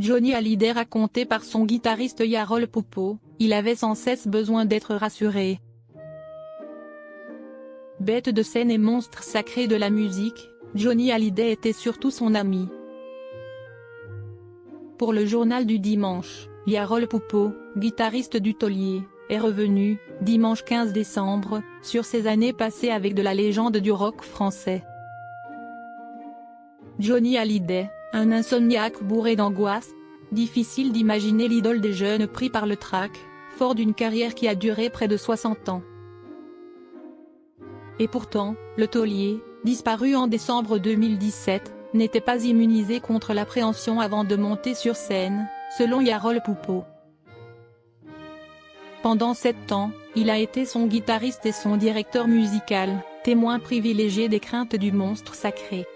Johnny Hallyday raconté par son guitariste Yarol Poupeau, il avait sans cesse besoin d'être rassuré. Bête de scène et monstre sacré de la musique, Johnny Hallyday était surtout son ami. Pour le journal du dimanche, Yarol Poupeau, guitariste du Taulier, est revenu, dimanche 15 décembre, sur ses années passées avec de la légende du rock français. Johnny Hallyday, un insomniaque bourré d'angoisse. Difficile d'imaginer l'idole des jeunes pris par le trac, fort d'une carrière qui a duré près de 60 ans. Et pourtant, le Taulier, disparu en décembre 2017, n'était pas immunisé contre l'appréhension avant de monter sur scène, selon Yarol Poupeau. Pendant 7 ans, il a été son guitariste et son directeur musical, témoin privilégié des craintes du monstre sacré.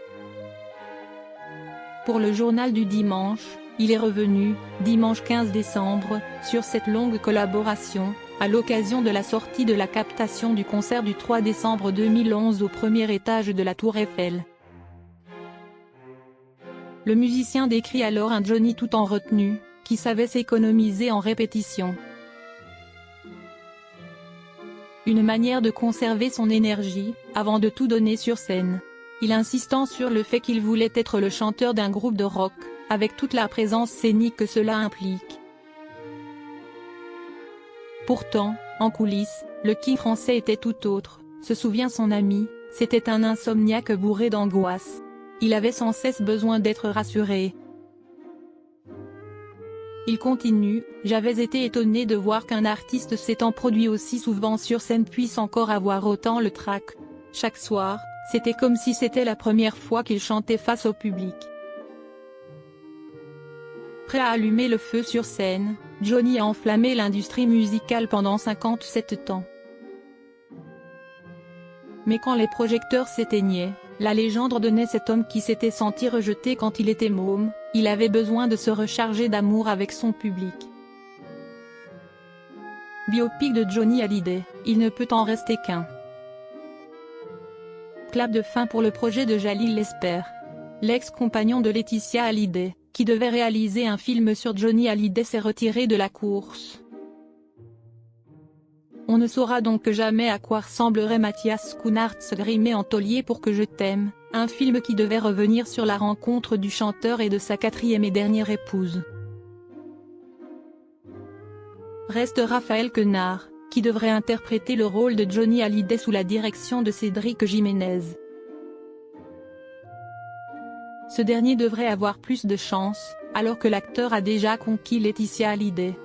Pour le journal du dimanche, il est revenu, dimanche 15 décembre, sur cette longue collaboration, à l'occasion de la sortie de la captation du concert du 3 décembre 2011 au premier étage de la Tour Eiffel. Le musicien décrit alors un Johnny tout en retenue, qui savait s'économiser en répétition. Une manière de conserver son énergie, avant de tout donner sur scène. Il insistant sur le fait qu'il voulait être le chanteur d'un groupe de rock, avec toute la présence scénique que cela implique. Pourtant, en coulisses, le King français était tout autre, se souvient son ami, c'était un insomniaque bourré d'angoisse. Il avait sans cesse besoin d'être rassuré. Il continue, j'avais été étonné de voir qu'un artiste s'étant produit aussi souvent sur scène puisse encore avoir autant le trac. Chaque soir, c'était comme si c'était la première fois qu'il chantait face au public. Prêt à allumer le feu sur scène, Johnny a enflammé l'industrie musicale pendant 57 ans. Mais quand les projecteurs s'éteignaient, la légende ordonnait cet homme qui s'était senti rejeté quand il était môme, il avait besoin de se recharger d'amour avec son public. Biopic de Johnny Hallyday, il ne peut en rester qu'un. Clap de fin pour le projet de Jalil Lesper. L'ex-compagnon de Laetitia Hallyday, qui devait réaliser un film sur Johnny Hallyday s'est retiré de la course. On ne saura donc jamais à quoi ressemblerait Mathias Schoenaerts grimé en taulier pour que je t'aime, un film qui devait revenir sur la rencontre du chanteur et de sa 4e et dernière épouse. Reste Raphaël Quenard, qui devrait interpréter le rôle de Johnny Hallyday sous la direction de Cédric Jiménez. Ce dernier devrait avoir plus de chance, alors que l'acteur a déjà conquis Laetitia Hallyday.